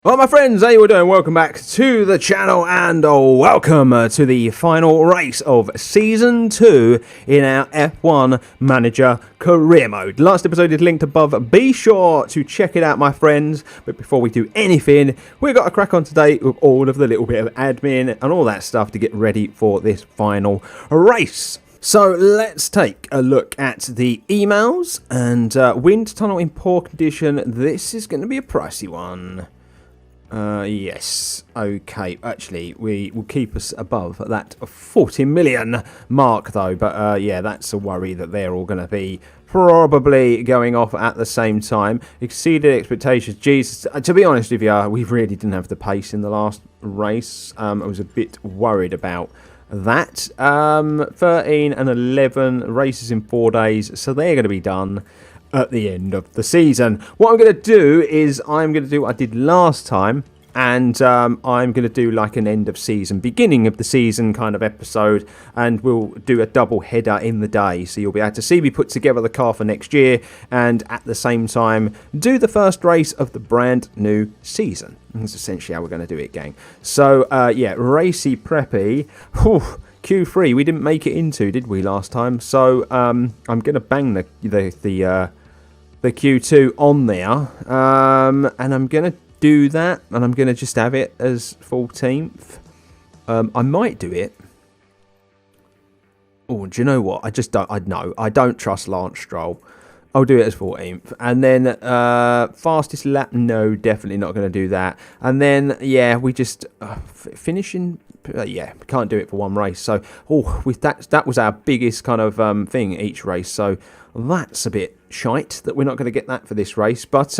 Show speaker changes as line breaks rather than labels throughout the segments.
Well, my friends, how you all doing? Welcome back to the channel and welcome to the final race of Season 2 in our F1 Manager Career Mode. Last episode is linked above. Be sure to check it out, my friends. But before we do anything, we've got to crack on today with all of the little bit of admin and all that stuff to get ready for this final race. So let's take a look at the emails and wind tunnel in poor condition. This is going to be a pricey one. Yes, okay, actually, we will keep us above that 40 million mark, though, but yeah, that's a worry that they're all going to be probably going off at the same time. Exceeded expectations. Jesus, to be honest with you, we really didn't have the pace in the last race. I was a bit worried about that. 13 and 11 races in 4 days, so they're going to be done at the end of the season. What I'm going to do is I'm going to do what I did last time, and I'm going to do like an end of season, beginning of the season kind of episode, and we'll do a double header in the day, so you'll be able to see me put together the car for next year and at the same time do the first race of the brand new season. That's essentially how we're going to do it, gang. So yeah, racy preppy. Whew. Q3 we didn't make it into, did we, last time? So I'm going to bang the Q2 on there, and I'm going to do that, and I'm going to just have it as 14th. I might do it. Oh, do you know what? I just don't. I don't trust Lance Stroll. I'll do it as 14th, and then fastest lap. No, definitely not going to do that. And then yeah, we just finishing. Yeah, we can't do it for one race. So with that was our biggest kind of thing each race. So that's a bit shite that we're not going to get that for this race. But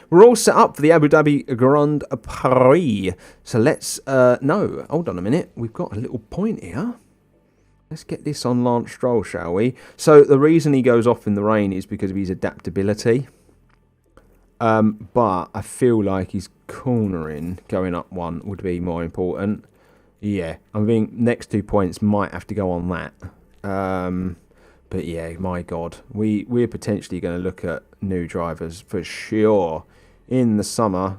we're all set up for the Abu Dhabi Grand Prix. So let's no, hold on a minute. We've got a little point here. Let's get this on Lance Stroll, shall we? So the reason he goes off in the rain is because of his adaptability. But I feel like his cornering going up one would be more important. Yeah, I think next 2 points might have to go on that. But yeah, my God, we're potentially going to look at new drivers for sure in the summer.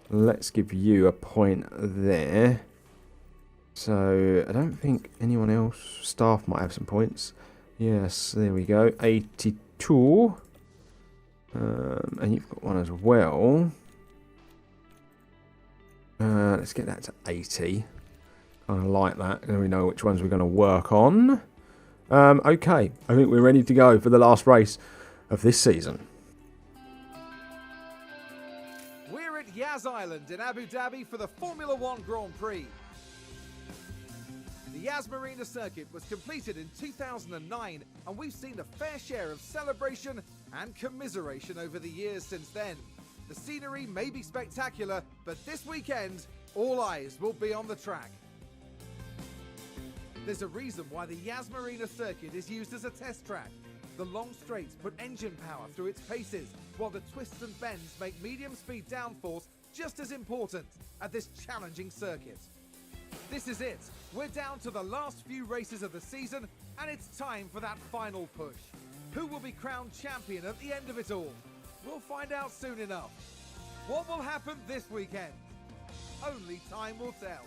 Let's give you a point there. So I don't think anyone else, staff might have some points. Yes, there we go, 82. And you've got one as well. Let's get that to 80. Kind of like that. Then we know which ones we're going to work on. Okay, I think we're ready to go for the last race of this season.
We're at Yas Island in Abu Dhabi for the Formula One Grand Prix. The Yas Marina circuit was completed in 2009, and we've seen a fair share of celebration and commiseration over the years since then. The scenery may be spectacular, but this weekend, all eyes will be on the track. There's a reason why the Yas Marina circuit is used as a test track. The long straights put engine power through its paces, while the twists and bends make medium speed downforce just as important at this challenging circuit. This is it. We're down to the last few races of the season, and it's time for that final push. Who will be crowned champion at the end of it all? We'll find out soon enough. What will happen this weekend? Only time will tell.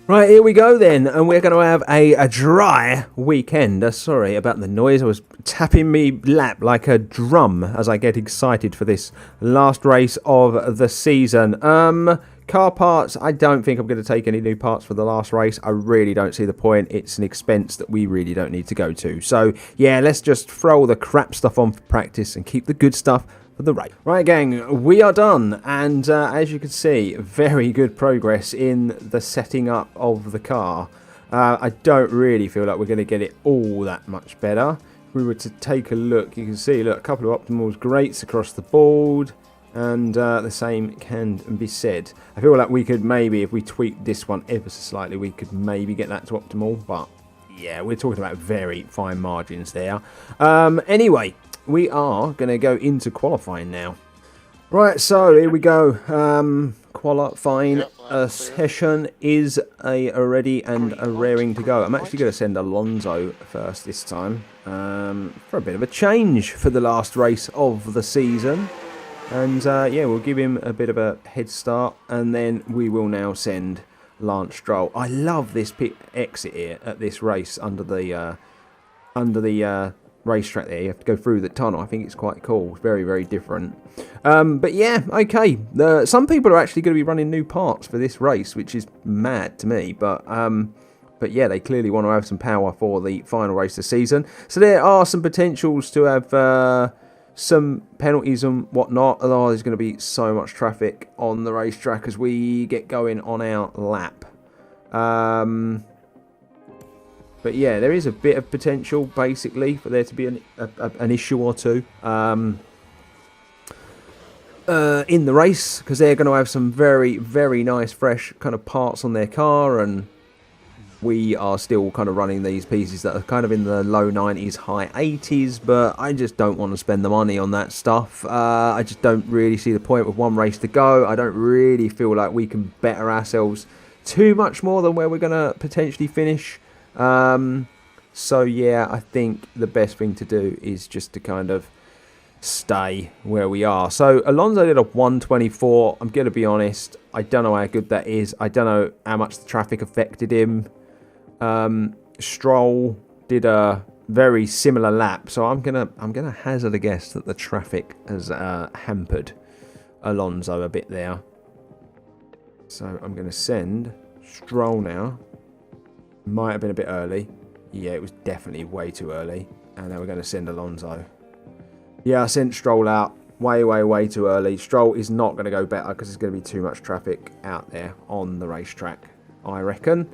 Right, here we go then, and we're going to have a dry weekend. Sorry about the noise, I was tapping me lap like a drum as I get excited for this last race of the season. Car parts, I don't think I'm going to take any new parts for the last race. I really don't see the point. It's an expense that we really don't need to go to. So yeah, let's just throw all the crap stuff on for practice and keep the good stuff for the race. Right, gang, we are done, and as you can see, very good progress in the setting up of the car. I don't really feel like we're going to get it all that much better. If we were to take a look, you can see, look, a couple of optimals, greats across the board, and the same can be said. I feel like we could maybe, if we tweak this one ever so slightly, we could maybe get that to optimal, but yeah, we're talking about very fine margins there. Anyway, we are going to go into qualifying now. Right, so here we go. Qualifying session is ready and raring to go. I'm actually going to send Alonso first this time for a bit of a change for the last race of the season. And yeah, we'll give him a bit of a head start, and then we will now send Lance Stroll. I love this exit here at this race under the racetrack there. You have to go through the tunnel. I think it's quite cool. It's very, very different. But yeah, okay. Some people are actually going to be running new parts for this race, which is mad to me. But yeah, they clearly want to have some power for the final race of the season. So there are some potentials to have some penalties and whatnot. Oh, there's going to be so much traffic on the racetrack as we get going on our lap. But yeah, there is a bit of potential, basically, for there to be an issue or two in the race, because they're going to have some very, very nice, fresh kind of parts on their car, and we are still kind of running these pieces that are kind of in the low 90s, high 80s, but I just don't want to spend the money on that stuff. I just don't really see the point with one race to go. I don't really feel like we can better ourselves too much more than where we're going to potentially finish. So yeah, I think the best thing to do is just to kind of stay where we are. So Alonso did a 124. I'm going to be honest, I don't know how good that is. I don't know how much the traffic affected him. Stroll did a very similar lap, so I'm gonna hazard a guess that the traffic has hampered Alonso a bit there. So I'm gonna send Stroll now. Might have been a bit early. Yeah, it was definitely way too early. And now we're going to send Alonso. Yeah, I sent Stroll out way too early. Stroll is not going to go better because there's going to be too much traffic out there on the racetrack, I reckon.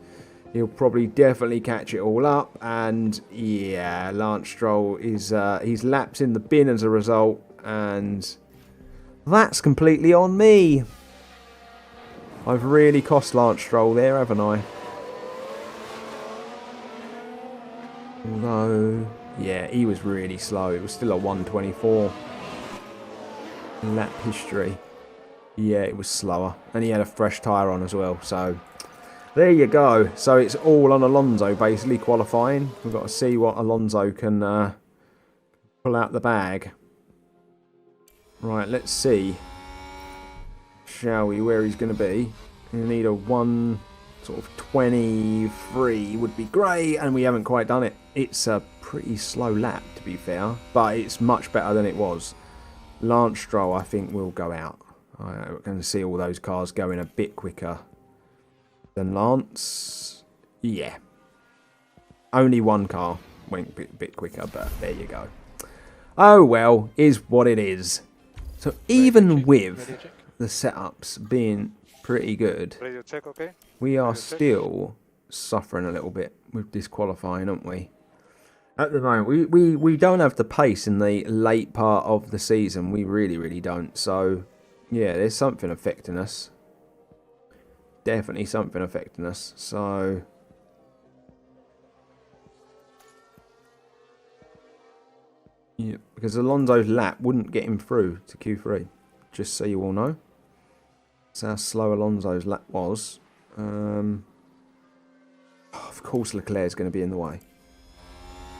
He'll probably definitely catch it all up. And yeah, Lance Stroll is he's laps in the bin as a result. And that's completely on me. I've really cost Lance Stroll there, haven't I? Although, yeah, he was really slow. It was still a 124 lap history. Yeah, it was slower. And he had a fresh tyre on as well. So, there you go. So, it's all on Alonso, basically, qualifying. We've got to see what Alonso can pull out the bag. Right, let's see. Shall we, where he's going to be. We need a 1:23 would be great, and we haven't quite done it. It's a pretty slow lap, to be fair, but it's much better than it was. Lance Stroll, I think, will go out. We're going to see all those cars going a bit quicker than Lance. Yeah. Only one car went a bit quicker, but there you go. Oh, well, is what it is. So even with the setups being pretty good, we are still suffering a little bit with disqualifying, aren't we? At the moment, we don't have the pace in the late part of the season. We really don't. So, yeah, there's something affecting us. Definitely something affecting us. So, yeah, because Alonso's lap wouldn't get him through to Q3. Just so you all know. That's how slow Alonso's lap was. Of course Leclerc's going to be in the way.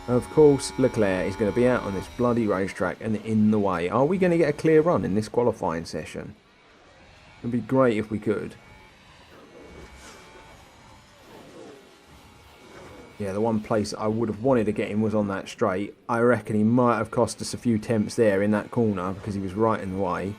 Of course Leclerc is going to be out on this bloody racetrack and in the way. Are we going to get a clear run in this qualifying session? It would be great if we could. Yeah, the one place I would have wanted to get him was on that straight. I reckon he might have cost us a few tenths there in that corner because he was right in the way.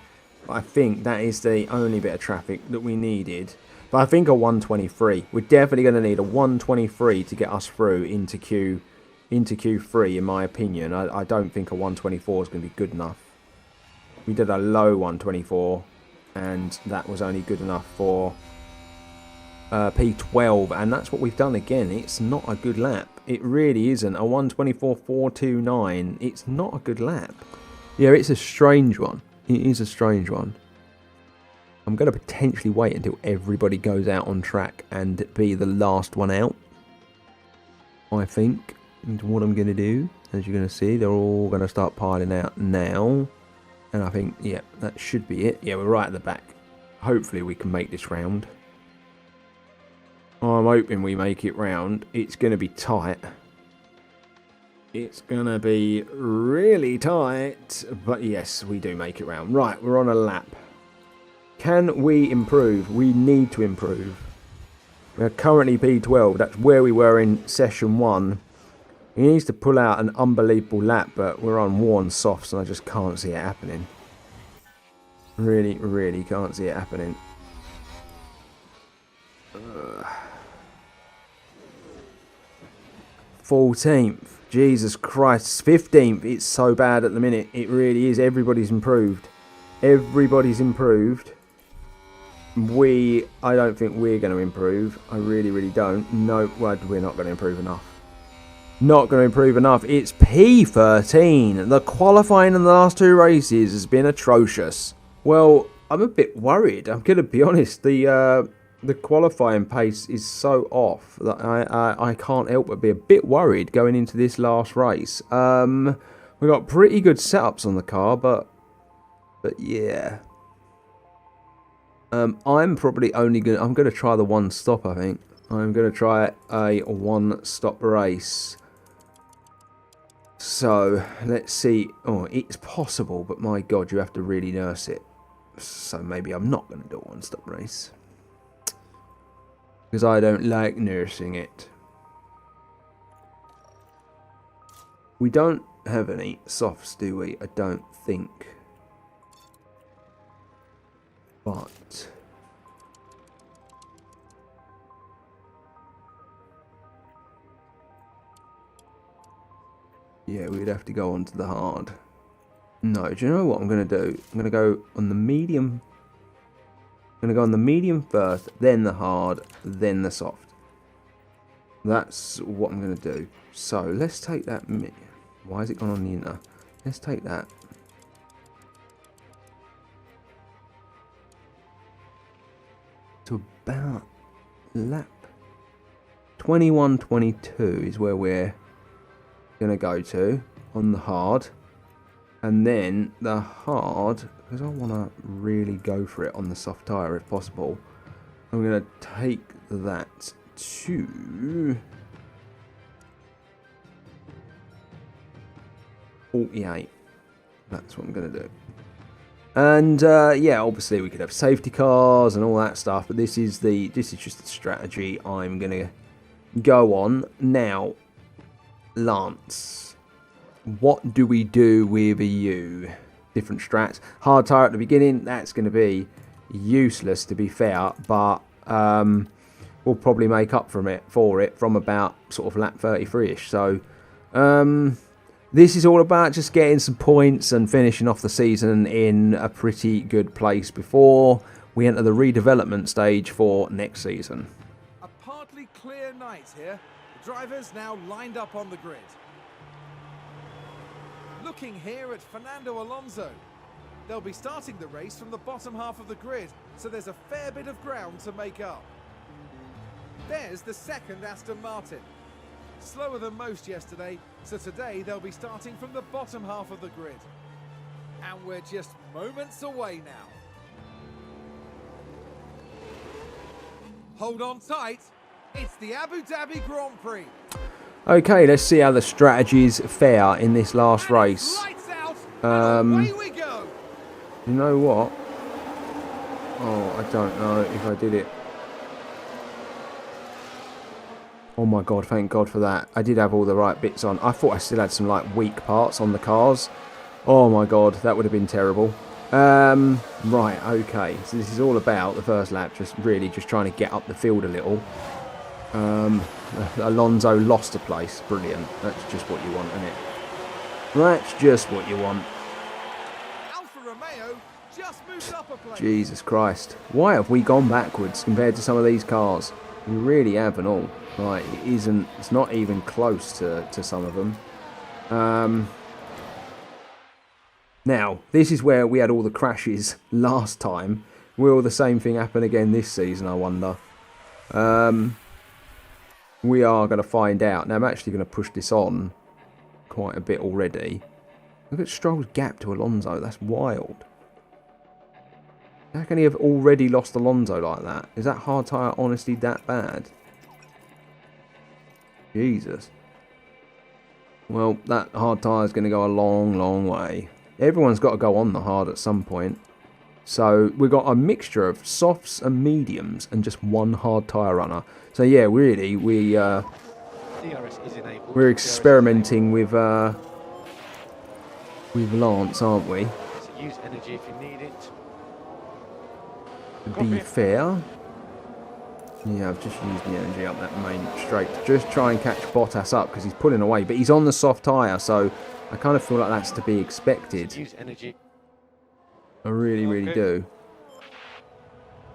But I think that is the only bit of traffic that we needed. But I think a 123. We're definitely going to need a 123 to get us through into Q3, in my opinion. I don't think a 124 is going to be good enough. We did a low 124, and that was only good enough for P12, and that's what we've done again. It's not a good lap. It really isn't. A 124.429. It's not a good lap. Yeah, it's a strange one. It is a strange one. I'm going to potentially wait until everybody goes out on track and be the last one out. I think. And what I'm going to do, as you're going to see, they're all going to start piling out now. And I think, yeah, that should be it. Yeah, we're right at the back. Hopefully we can make this round. I'm hoping we make it round. It's going to be tight. It's going to be really tight. But yes, we do make it round. Right, we're on a lap. Can we improve? We need to improve. We're currently P12. That's where we were in session 1. He needs to pull out an unbelievable lap, but we're on worn softs and I just can't see it happening. Really, really can't see it happening. 14th. Jesus Christ. 15th. It's so bad at the minute. It really is. Everybody's improved. Everybody's improved. I don't think we're going to improve. I really, really don't. No, well, we're not going to improve enough. Not going to improve enough. It's P13. The qualifying in the last 2 races has been atrocious. Well, I'm a bit worried. I'm going to be honest. The qualifying pace is so off that I can't help but be a bit worried going into this last race. We've got pretty good setups on the car, but yeah. I'm probably only I'm going to try the one stop, I think. I'm going to try a one stop race. So, let's see. Oh, it's possible, but my God, you have to really nurse it. So maybe I'm not going to do a one stop race. Because I don't like nursing it. We don't have any softs, do we? I don't think. But yeah, we'd have to go on to the hard. No, do you know what I'm going to do? I'm going to go on the medium. I'm going to go on the medium first, then the hard, then the soft. That's what I'm going to do. So let's take that. Why has it gone on the inner? Let's take that. To about lap 21-22 is where we're going to go to on the hard. And then the hard, because I want to really go for it on the soft tyre if possible, I'm going to take that to 48. That's what I'm going to do. And yeah, obviously we could have safety cars and all that stuff, but this is just the strategy I'm going to go on. Now, Lance, what do we do with you? Different strats. Hard tyre at the beginning, that's going to be useless to be fair, but we'll probably make up for it from about sort of lap 33ish. So this is all about just getting some points and finishing off the season in a pretty good place before we enter the redevelopment stage for next season.
A partly clear night here. The drivers now lined up on the grid. Looking here at Fernando Alonso. They'll be starting the race from the bottom half of the grid, so there's a fair bit of ground to make up. There's the second Aston Martin. Slower than most yesterday, so today they'll be starting from the bottom half of the grid. And we're just moments away now. Hold on tight. It's the Abu Dhabi Grand Prix.
Okay, let's see how the strategies fare in this last race.
Lights out, and away we go.
You know what? Oh, I don't know if I did it. Oh my God, thank God for that. I did have all the right bits on. I thought I still had some like weak parts on the cars. Oh my God, that would have been terrible. Right, okay. So this is all about the first lap, just trying to get up the field a little. Alonso lost a place. Brilliant. That's just what you want, isn't it? That's just what you want.
Alfa Romeo just moved up a place.
Jesus Christ. Why have we gone backwards compared to some of these cars? We really have and all. Right, it's not even close to some of them. Now, this is where we had all the crashes last time. Will the same thing happen again this season, I wonder? We are going to find out. Now, I'm actually going to push this on quite a bit already. Look at Stroll's gap to Alonso. That's wild. How can he have already lost Alonso like that? Is that hard tyre honestly that bad? Jesus. Well, that hard tyre is going to go a long, long way. Everyone's got to go on the hard at some point. So we've got a mixture of softs and mediums and just one hard tyre runner. So yeah, really, we're experimenting with Lance, aren't we?
So use energy if you need it.
To be fair, yeah, I've just used the energy up that main straight to just try and catch Bottas up because he's pulling away, but he's on the soft tyre, so I kind of feel like that's to be expected.
Use energy.
I really, really do.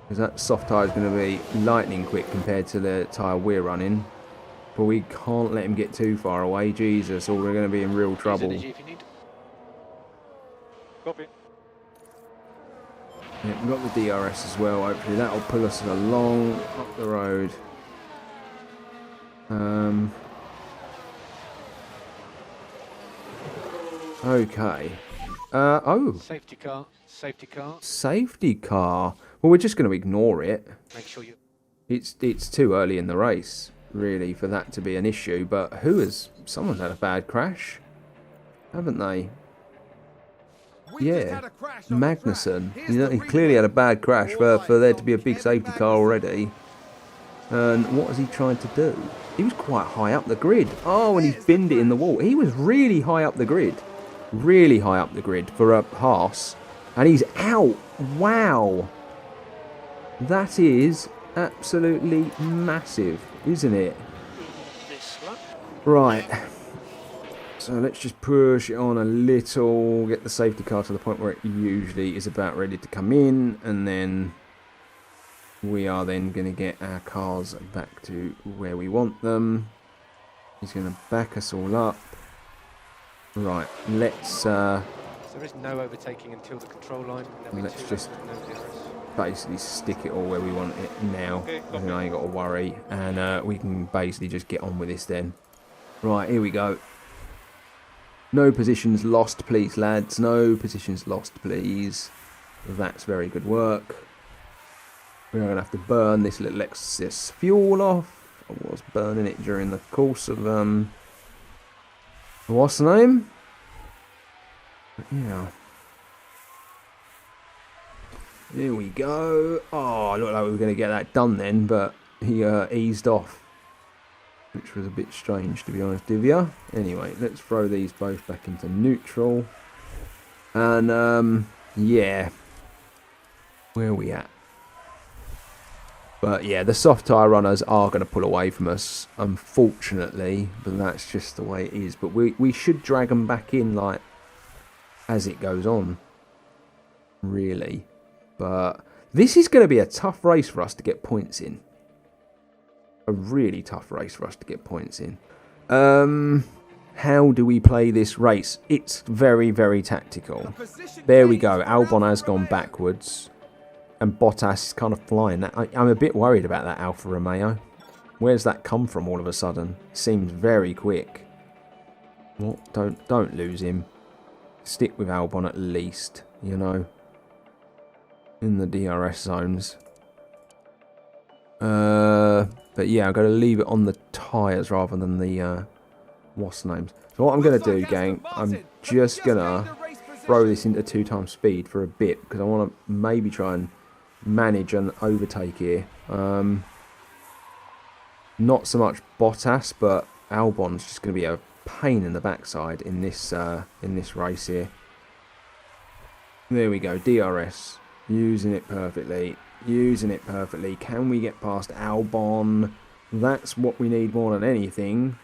Because that soft tyre is going to be lightning quick compared to the tyre we're running. But we can't let him get too far away, Jesus, or we're going to be in real trouble.
Use energy if you need. Copy.
Yeah, we've got the DRS as well. Hopefully that'll pull us along up the road. Okay. Oh.
Safety car. Safety car.
Safety car. Well, we're just going to ignore it.
Make sure you.
It's too early in the race, really, for that to be an issue. But someone's had a bad crash, haven't they? Yeah, Magnussen. He clearly had a bad crash for there to be a big safety car already. And what was he trying to do? He was quite high up the grid. Oh, and he's binned it in the wall. He was really high up the grid. Really high up the grid for a Haas. And he's out. Wow. That is absolutely massive, isn't it? Right. So let's just push it on a little, get the safety car to the point where it usually is about ready to come in, and then we are then going to get our cars back to where we want them. He's going to back us all up. Right, let's...
So there is no overtaking until the control line.
Let's just basically stick it all where we want it now.
Okay,
I think I ain't got to worry, and we can basically just get on with this then. Right, here we go. No positions lost, please, lads. No positions lost, please. That's very good work. We're going to have to burn this little excess fuel off. I was burning it during the course of, what's the name? Yeah. Here we go. Oh, I looked like we were going to get that done then, but he eased off. Which was a bit strange, to be honest with you. Anyway, let's throw these both back into neutral. And, yeah. Where are we at? But, yeah, the soft tyre runners are going to pull away from us, unfortunately. But that's just the way it is. But we should drag them back in, like, as it goes on. Really. But this is going to be a tough race for us to get points in. A really tough race for us to get points in. How do we play this race? It's very, very tactical. There we go. Albon has gone backwards. And Bottas is kind of flying. I'm a bit worried about that Alfa Romeo. Where's that come from all of a sudden? Seems very quick. What? Don't lose him. Stick with Albon at least, you know. In the DRS zones. But yeah, I'm going to leave it on the tyres rather than the what's names. So what I'm going to do, gang, I'm just going to throw this into 2x speed for a bit because I want to maybe try and manage an overtake here. Not so much Bottas, but Albon's just going to be a pain in the backside in this race here. There we go, DRS, using it perfectly. Using it perfectly. Can we get past Albon? That's what we need more than anything.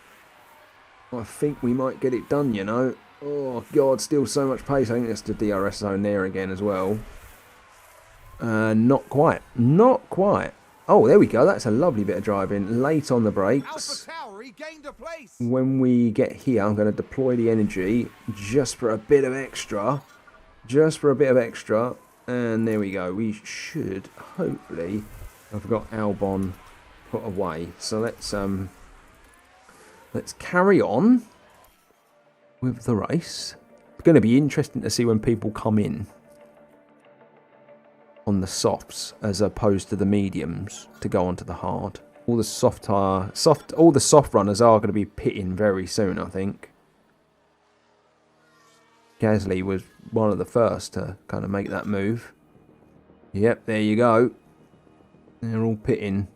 I think we might get it done, you know. Oh, God, still so much pace. I think that's the DRS zone there again as well. Not quite. Not quite. Oh, there we go. That's a lovely bit of driving. Late on the brakes. When we get here, I'm going to deploy the energy just for a bit of extra. Just for a bit of extra. And there we go. We should hopefully have got Albon put away. So let's carry on with the race. It's going to be interesting to see when people come in on the softs as opposed to the mediums to go onto the hard. All the soft runners are going to be pitting very soon, I think. Gasly was one of the first to kind of make that move. Yep, there you go. They're all pitting.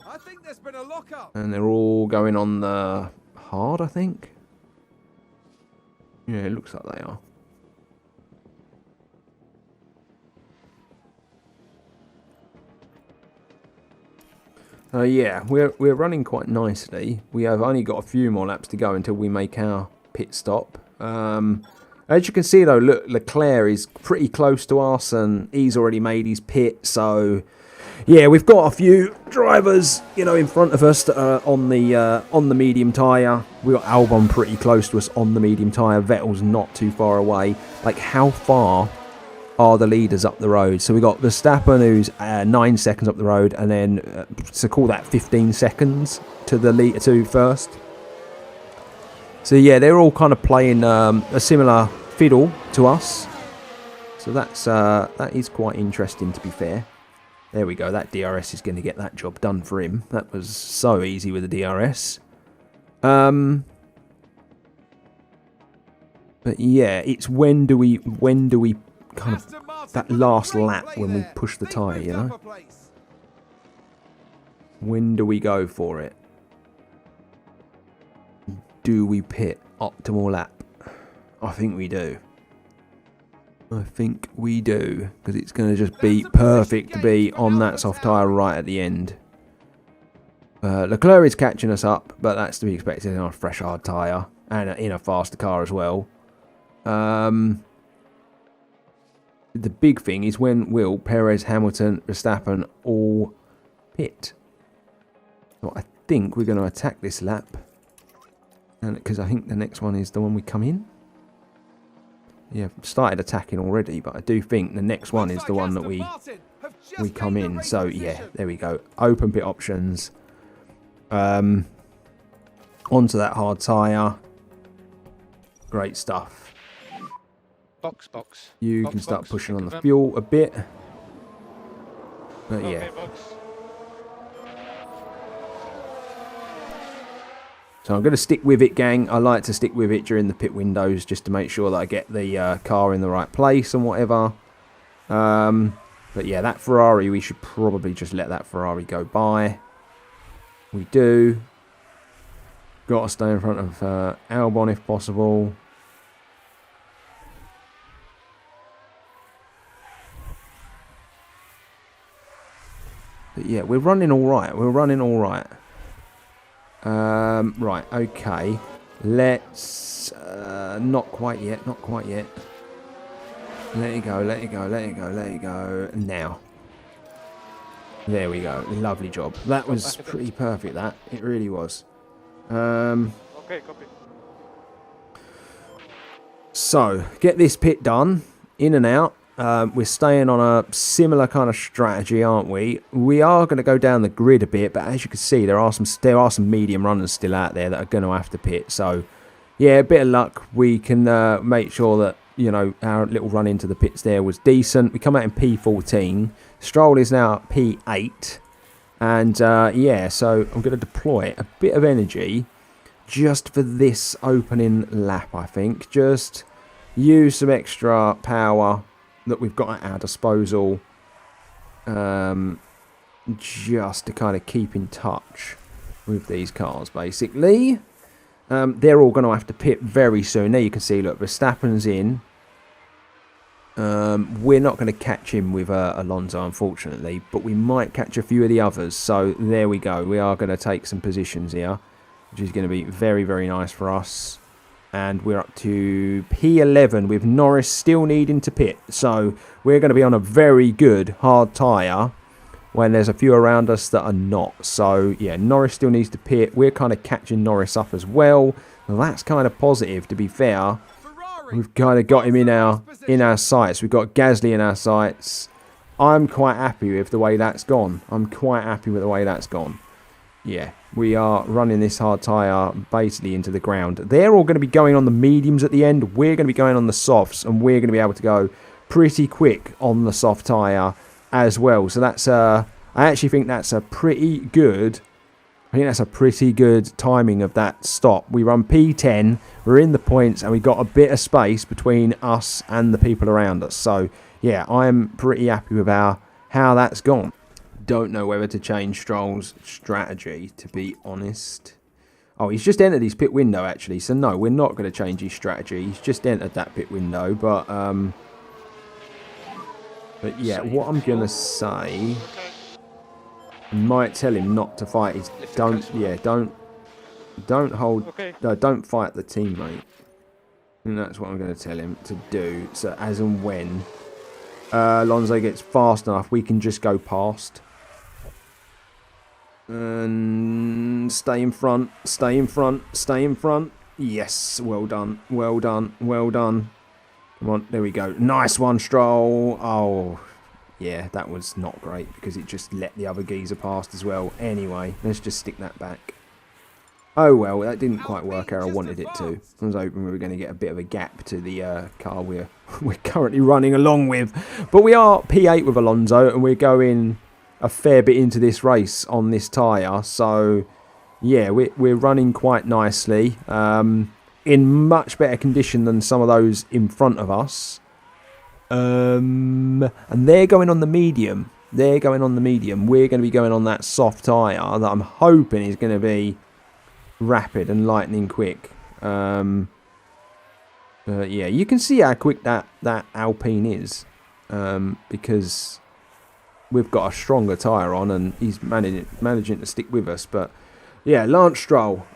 I think there's been a lockup.
And they're all going on the hard, I think. Yeah, it looks like they are. Yeah, we're running quite nicely. We have only got a few more laps to go until we make our pit stop. As you can see though, look, Leclerc is pretty close to us and he's already made his pit. So yeah, we've got a few drivers, you know, in front of us that are on the medium tyre. We've got Albon pretty close to us on the medium tyre. Vettel's not too far away. Like, how far are the leaders up the road? So we got Verstappen, who's 9 seconds up the road, and then to call that 15 seconds to the leader to first. So yeah, they're all kind of playing a similar fiddle to us. So that is quite interesting, to be fair. There we go. That DRS is going to get that job done for him. That was so easy with the DRS. But yeah, it's when do we kind of that last lap when we push the tyre, you know? When do we go for it? Do we pit optimal lap? I think we do. I think we do, because it's going to just be perfect to be on that soft tyre right at the end. Leclerc is catching us up, but that's to be expected on a fresh hard tyre and in a faster car as well. The big thing is when will Perez, Hamilton, Verstappen all pit. So I think we're going to attack this lap, and because I think the next one is the one we come in. Yeah, I've started attacking already, but I do think the next one is the one that we come in. So yeah, there we go. Open pit options. Onto that hard tyre. Great stuff.
Box.
You can start pushing on the fuel a bit. But yeah. So I'm going to stick with it, gang. I like to stick with it during the pit windows just to make sure that I get the car in the right place and whatever. But yeah, that Ferrari, we should probably just let that Ferrari go by. We do. Got to stay in front of Albon if possible. But yeah, we're running all right. Right, okay. Let's... not quite yet. Let it go. Now. There we go. Lovely job. That was pretty perfect, that. It really was.
Okay, copy.
So, get this pit done. In and out. We're staying on a similar kind of strategy, aren't we? We are going to go down the grid a bit, but as you can see, there are some medium runners still out there that are going to have to pit. So, yeah, a bit of luck. We can make sure that, you know, our little run into the pits there was decent. We come out in P14. Stroll is now at P8. And, yeah, so I'm going to deploy a bit of energy just for this opening lap, I think. Just use some extra power that we've got at our disposal, just to kind of keep in touch with these cars, basically. They're all going to have to pit very soon. There you can see, look, Verstappen's in. We're not going to catch him with Alonso, unfortunately, but we might catch a few of the others. So there we go. We are going to take some positions here, which is going to be very, very nice for us. And we're up to P11 with Norris still needing to pit. So we're going to be on a very good hard tyre when there's a few around us that are not. So yeah, Norris still needs to pit. We're kind of catching Norris up as well. Well, that's kind of positive, to be fair. We've kind of got him in our sights. We've got Gasly in our sights. I'm quite happy with the way that's gone. Yeah, we are running this hard tyre basically into the ground. They're all going to be going on the mediums at the end. We're going to be going on the softs, and we're going to be able to go pretty quick on the soft tyre as well. So that's I actually think that's a pretty good I think that's a pretty good timing of that stop. We run P10, we're in the points, and we got a bit of space between us and the people around us. So, yeah, I'm pretty happy with how that's gone. Don't know whether to change Stroll's strategy, to be honest. Oh, he's just entered his pit window, actually. So, no, we're not going to change his strategy. He's just entered that pit window. But yeah, what I'm going to say... I might tell him not to fight his... Don't hold...
Okay.
No, don't fight the teammate. And that's what I'm going to tell him to do. So, as and when Alonso gets fast enough, we can just go past. And stay in front, stay in front, stay in front. Yes, well done, well done, well done. Come on, there we go. Nice one, Stroll. Oh, yeah, that was not great because it just let the other geezer past as well. Anyway, let's just stick that back. Oh, well, that didn't quite work how I wanted it to. I was hoping we were going to get a bit of a gap to the car we're currently running along with. But we are P8 with Alonso, and we're going a fair bit into this race on this tyre. So, yeah, we're running quite nicely. In much better condition than some of those in front of us. And they're going on the medium. They're going on the medium. We're going to be going on that soft tyre that I'm hoping is going to be rapid and lightning quick. Yeah, you can see how quick that Alpine is. Because we've got a stronger tyre on and he's managing to stick with us. But yeah, Lance Stroll,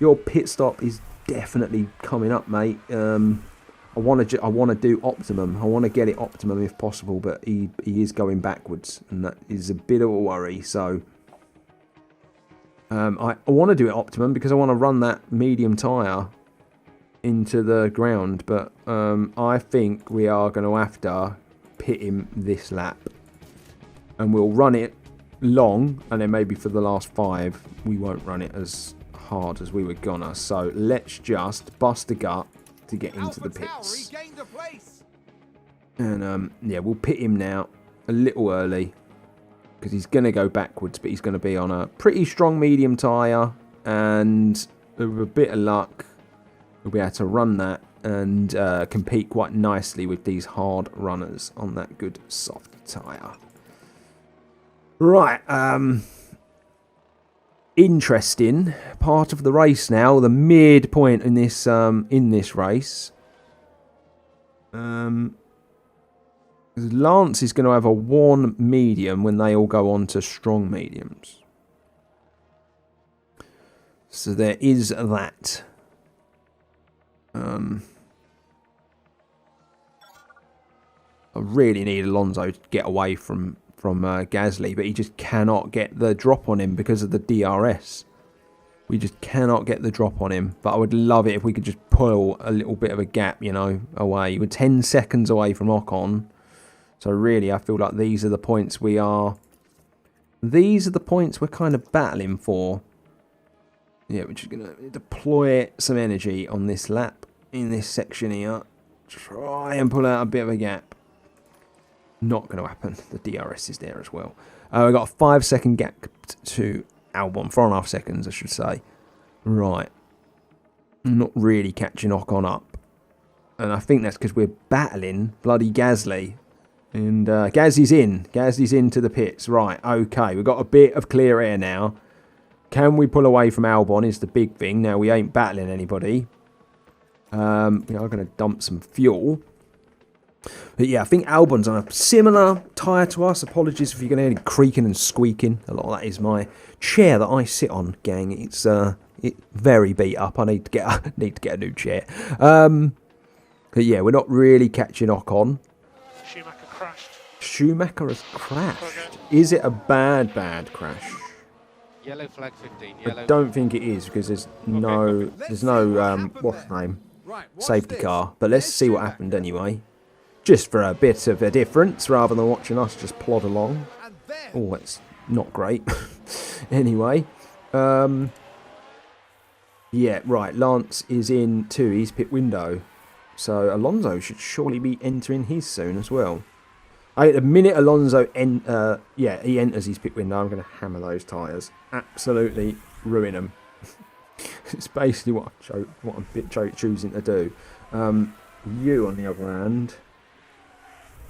your pit stop is definitely coming up, mate. I want to do optimum. I want to get it optimum if possible, but he is going backwards, and that is a bit of a worry. So I want to do it optimum because I want to run that medium tyre into the ground, but I think we are going to have to pit him this lap, and we'll run it long, and then maybe for the last 5 we won't run it as hard as we were gonna. So let's just bust a gut to get into the pits. And yeah, we'll pit him now a little early because he's going to go backwards, but he's going to be on a pretty strong medium tyre, and with a bit of luck we'll be able to run that and compete quite nicely with these hard runners on that good soft tyre. Right, interesting part of the race now, the midpoint in this race. Lance is going to have a worn medium when they all go on to strong mediums. So there is that. I really need Alonso to get away from Gasly, but he just cannot get the drop on him because of the DRS. We just cannot get the drop on him, but I would love it if we could just pull a little bit of a gap, you know, away. We're 10 seconds away from Ocon, so really I feel like these are the points we're kind of battling for. Yeah, we're just going to deploy some energy on this lap in this section here. Try and pull out a bit of a gap. Not going to happen. The DRS is there as well. We've got a 5-second gap to Albon. 4.5 seconds, I should say. Right. Not really catching Ocon up. And I think that's because we're battling bloody Gasly. And Gasly's in. Gasly's into the pits. Right, okay. We've got a bit of clear air now. Can we pull away from Albon is the big thing. Now, we ain't battling anybody. We are going to dump some fuel. But yeah, I think Albon's on a similar tyre to us. Apologies if you're going to hear any creaking and squeaking. A lot of that is my chair that I sit on, gang. It's very beat up. I need to get a new chair. But yeah, we're not really catching Ocon.
Schumacher crashed.
Schumacher has crashed. Is it a bad crash?
Yellow flag 15.
I don't think it is because there's no what's the name? Safety car. But let's see what happened anyway. Just for a bit of a difference, rather than watching us just plod along. Oh, that's not great. Anyway. Yeah, right. Lance is into his pit window. So Alonso should surely be entering his soon as well. The minute Alonso he enters his pit window, I'm going to hammer those tyres. Absolutely ruin them. It's basically what I'm choosing to do. You, on the other hand,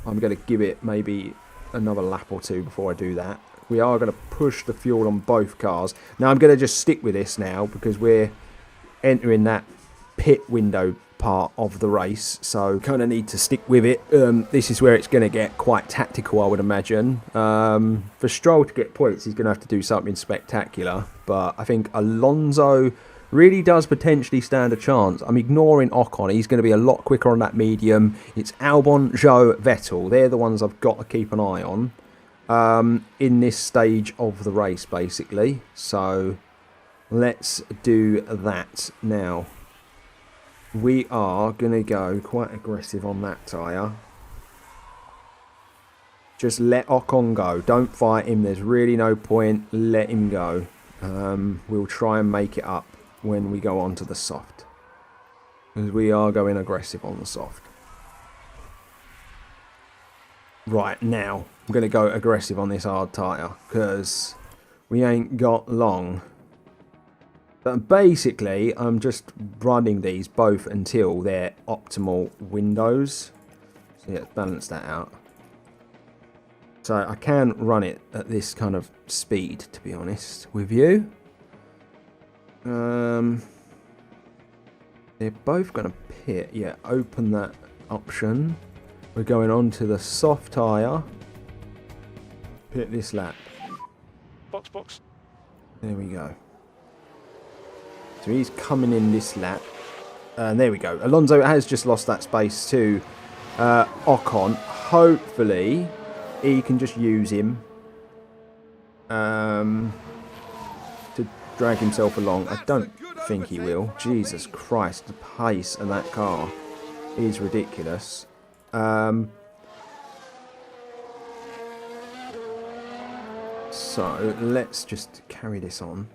I'm going to give it maybe another lap or two before I do that. We are going to push the fuel on both cars. Now, I'm going to just stick with this now because we're entering that pit window part of the race, so kind of need to stick with it. This is where it's going to get quite tactical, I would imagine. For Stroll to get points, he's going to have to do something spectacular, but I think Alonso really does potentially stand a chance. I'm ignoring Ocon. He's going to be a lot quicker on that medium. It's Albon, Zhou, Vettel. They're the ones I've got to keep an eye on in this stage of the race, basically. So let's do that now. We are going to go quite aggressive on that tyre. Just let Ocon go. Don't fight him. There's really no point. Let him go. We'll try and make it up when we go on to the soft. Because we are going aggressive on the soft. Right, now I'm going to go aggressive on this hard tyre. Because we ain't got long. But basically, I'm just running these both until they're optimal windows. So yeah, balance that out. So I can run it at this kind of speed, to be honest with you. They're both going to pit. Yeah, open that option. We're going on to the soft tyre. Pit this lap.
Box.
There we go. So he's coming in this lap. And there we go. Alonso has just lost that space to Ocon. Hopefully, he can just use him to drag himself along. I don't think he will. Jesus Christ, the pace of that car is ridiculous. So let's just carry this on.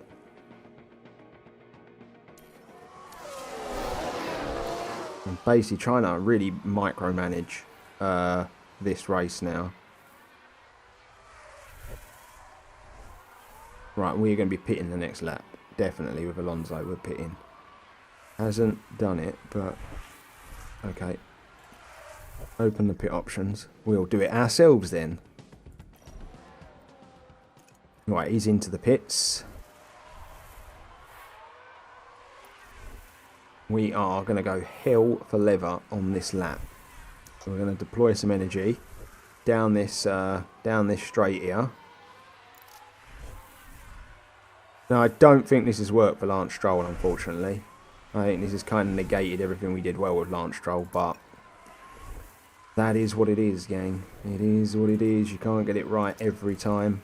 I'm basically trying to really micromanage this race now. Right, we're going to be pitting the next lap. Definitely with Alonso, we're pitting. Hasn't done it, but okay. Open the pit options. We'll do it ourselves then. Right, he's into the pits. We are going to go hell for leather on this lap. So we're going to deploy some energy down this straight here. Now, I don't think this has worked for Lance Stroll, unfortunately. I think this has kind of negated everything we did well with Lance Stroll, but that is what it is, gang. It is what it is. You can't get it right every time.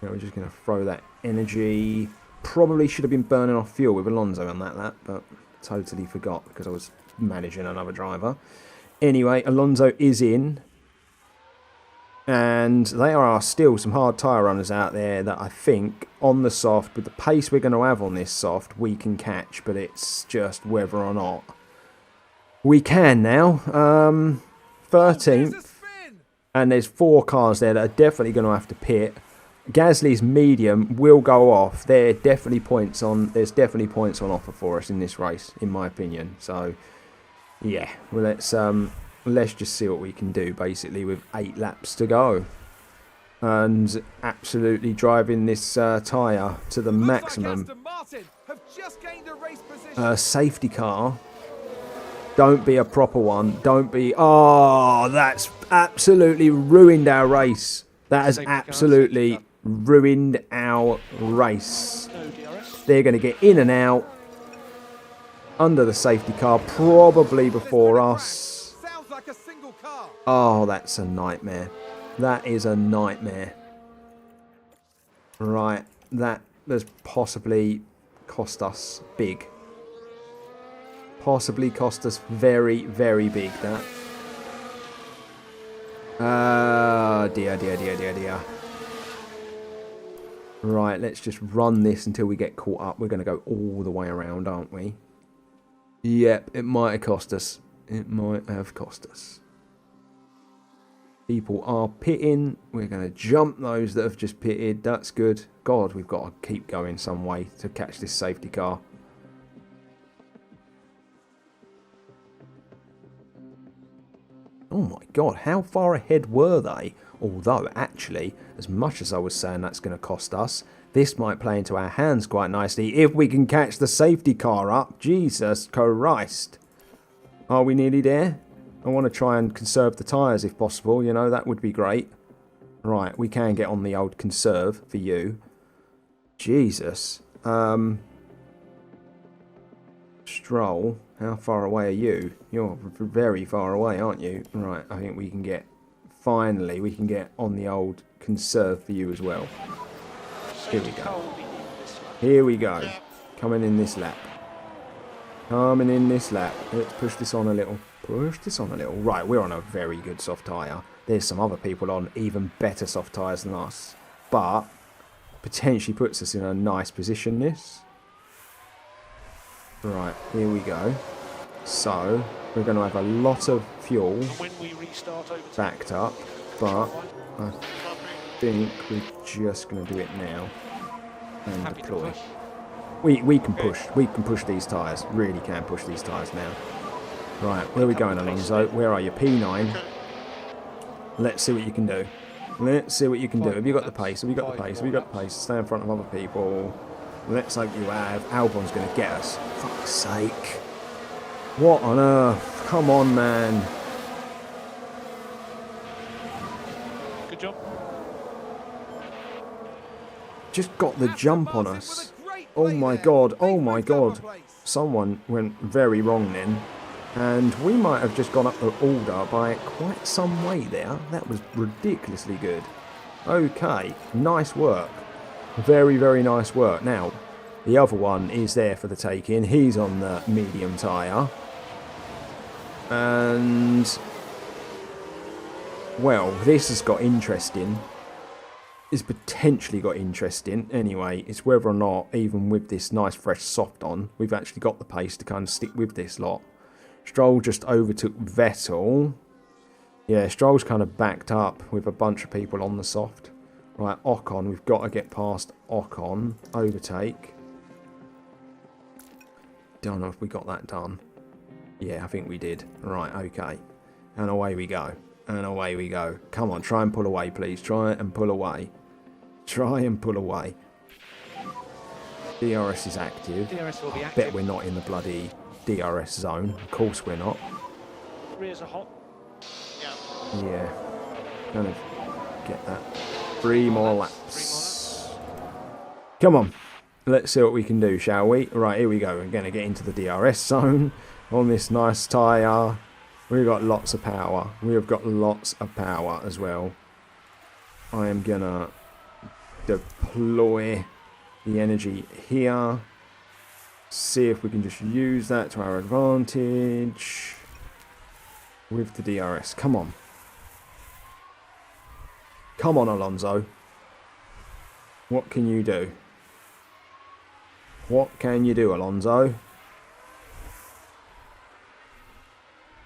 We're just going to throw that energy. Probably should have been burning off fuel with Alonso on that lap, but totally forgot because I was managing another driver. Anyway, Alonso is in. And there are still some hard tyre runners out there that I think on the soft, with the pace we're going to have on this soft, we can catch. But it's just whether or not we can now. 13th. And there's 4 cars there that are definitely going to have to pit. Gasly's medium will go off. There's definitely points on offer for us in this race, in my opinion. So, yeah, well, let's just see what we can do, basically, with 8 laps to go. And absolutely driving this tyre to the maximum. Safety car. Don't be a proper one. Don't be... Oh, that's absolutely ruined our race. That has absolutely ruined our race. They're going to get in and out under the safety car, probably before us. Oh, that's a nightmare. That is a nightmare. Right, that has possibly cost us big. Possibly cost us very, very big, that. Dear. Right, let's just run this until we get caught up. We're going to go all the way around, aren't we? Yep, it might have cost us. It might have cost us. People are pitting. We're going to jump those that have just pitted. That's good. God, we've got to keep going some way to catch this safety car. Oh my God, how far ahead were they? Although, actually, as much as I was saying that's going to cost us, this might play into our hands quite nicely if we can catch the safety car up. Jesus Christ. Are we nearly there? I want to try and conserve the tyres if possible, you know, that would be great. Right, we can get on the old conserve for you. Jesus. Stroll, how far away are you? You're very far away, aren't you? Right, I think we can get, finally, we can get on the old conserve for you as well. Here we go. Here we go. Coming in this lap. Coming in this lap. Let's push this on a little. Push this on a little. Right, we're on a very good soft tyre. There's some other people on even better soft tyres than us. But potentially puts us in a nice position, this. Right, here we go. So, we're going to have a lot of fuel backed up. But I think we're just going to do it now. And deploy. We can push these tyres. Really can push these tyres now. Right, where are we going, Alonso? Where are you? P9. Let's see what you can do. Let's see what you can do. Have you got the pace? Have you got the pace? Have you got the pace? Stay in front of other people. Let's hope you have. Albon's going to get us. Fuck's sake. What on earth? Come on, man.
Good job.
Just got the jump on us. Oh my God. Oh my God. Someone went very wrong then. And we might have just gone up the order by quite some way there. That was ridiculously good. Okay, nice work. Very, very nice work. Now, the other one is there for the taking. He's on the medium tyre. And, well, this has got interesting. It's potentially got interesting. Anyway, it's whether or not, even with this nice fresh soft on, we've actually got the pace to kind of stick with this lot. Stroll just overtook Vettel. Yeah, Stroll's kind of backed up with a bunch of people on the soft. Right, Ocon, we've got to get past Ocon. Overtake. Don't know if we got that done. Yeah, I think we did. Right, okay. And away we go. And away we go. Come on, try and pull away, please. Try and pull away. Try and pull away. DRS is active.
DRS will be active.
Bet we're not in the bloody DRS zone. Of course we're not.
Rears are hot.
Yeah. Gonna get that. 3 more laps. Come on. Let's see what we can do, shall we? Right, here we go. We're going to get into the DRS zone on this nice tyre. We've got lots of power. We've got lots of power as well. I am going to deploy the energy here. See if we can just use that to our advantage with the DRS. Come on. Come on, Alonso. What can you do? What can you do, Alonso?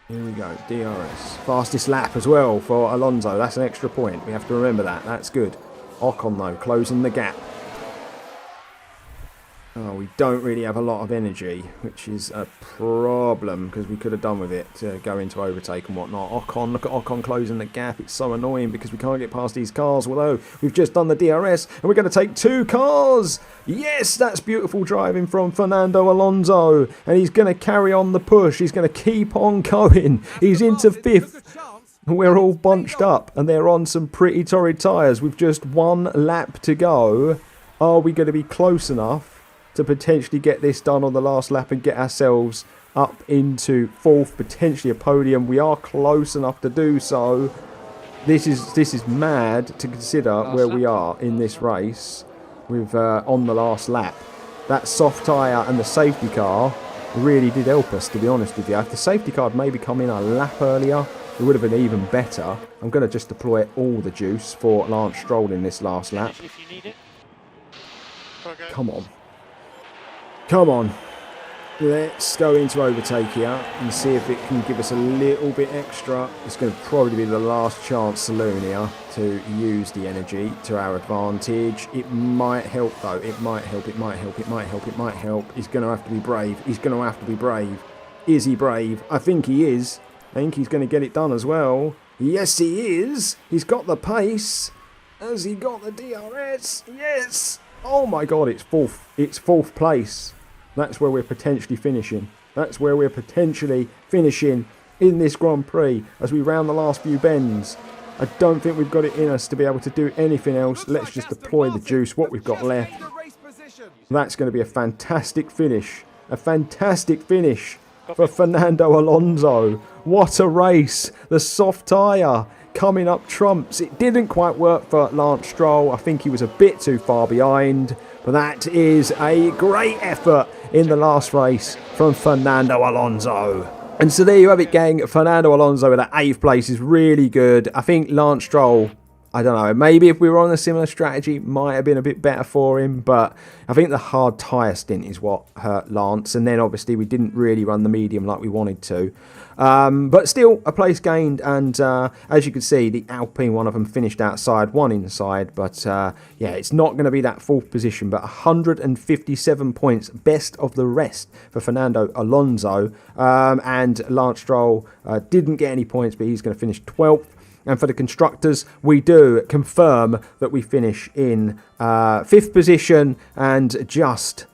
Here we go, DRS. Fastest lap as well for Alonso. That's an extra point. We have to remember that. That's good. Ocon, though, closing the gap. Oh, we don't really have a lot of energy, which is a problem, because we could have done with it to go into overtake and whatnot. Ocon, look at Ocon closing the gap. It's so annoying because we can't get past these cars, although we've just done the DRS, and we're going to take 2 cars! Yes, that's beautiful driving from Fernando Alonso, and he's going to carry on the push. He's going to keep on going. He's into 5th. We're all bunched up, and they're on some pretty torrid tyres with just 1 lap to go. Are we going to be close enough to potentially get this done on the last lap and get ourselves up into 4th, potentially a podium? We are close enough to do so. This is mad to consider where we are in this race with on the last lap. That soft tyre and the safety car really did help us, to be honest with you. If the safety car had maybe come in a lap earlier, it would have been even better. I'm going to just deploy all the juice for Lance Stroll in this last lap.
If you need it. Okay.
Come on. Come on. Let's go into overtake here and see if it can give us a little bit extra. It's going to probably be the last chance saloon here to use the energy to our advantage. It might help though. It might help. It might help. It might help. It might help. He's going to have to be brave. He's going to have to be brave. Is he brave? I think he is. I think he's going to get it done as well. Yes, he is. He's got the pace. Has he got the DRS? Yes. Oh my God, it's fourth. It's fourth place. That's where we're potentially finishing. That's where we're potentially finishing in this Grand Prix as we round the last few bends. I don't think we've got it in us to be able to do anything else. Let's just deploy the juice, what we've got left. That's going to be a fantastic finish. A fantastic finish for Fernando Alonso. What a race. The soft tyre coming up trumps. It didn't quite work for Lance Stroll. I think he was a bit too far behind. But that is a great effort in the last race from Fernando Alonso. And so there you have it, gang. Fernando Alonso at 8th place is really good. I think Lance Stroll, I don't know, maybe if we were on a similar strategy, might have been a bit better for him. But I think the hard tyre stint is what hurt Lance. And then obviously we didn't really run the medium like we wanted to. But still, a place gained. And as you can see, the Alpine, one of them finished outside, one inside. But yeah, it's not going to be that fourth position. But 157 points, best of the rest for Fernando Alonso. And Lance Stroll didn't get any points, but he's going to finish 12th. And for the constructors, we do confirm that we finish in 5th position and just,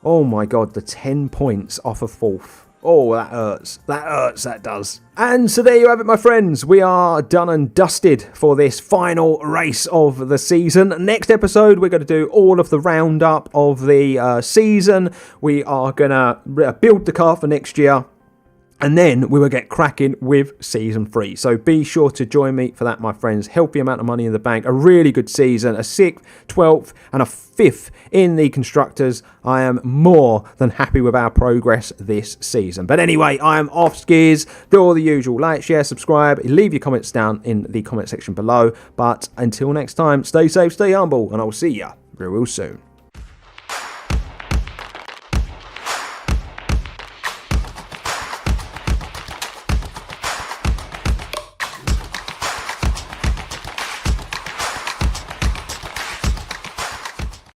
oh my God, the 10 points off of 4th. Oh, that hurts. That hurts, that does. And so there you have it, my friends. We are done and dusted for this final race of the season. Next episode, we're going to do all of the roundup of the season. We are going to build the car for next year. And then we will get cracking with Season 3. So be sure to join me for that, my friends. Healthy amount of money in the bank. A really good season. A 6th, 12th and a 5th in the Constructors. I am more than happy with our progress this season. But anyway, I am off skis. Do all the usual. Like, share, subscribe. Leave your comments down in the comment section below. But until next time, stay safe, stay humble. And I'll see you real soon.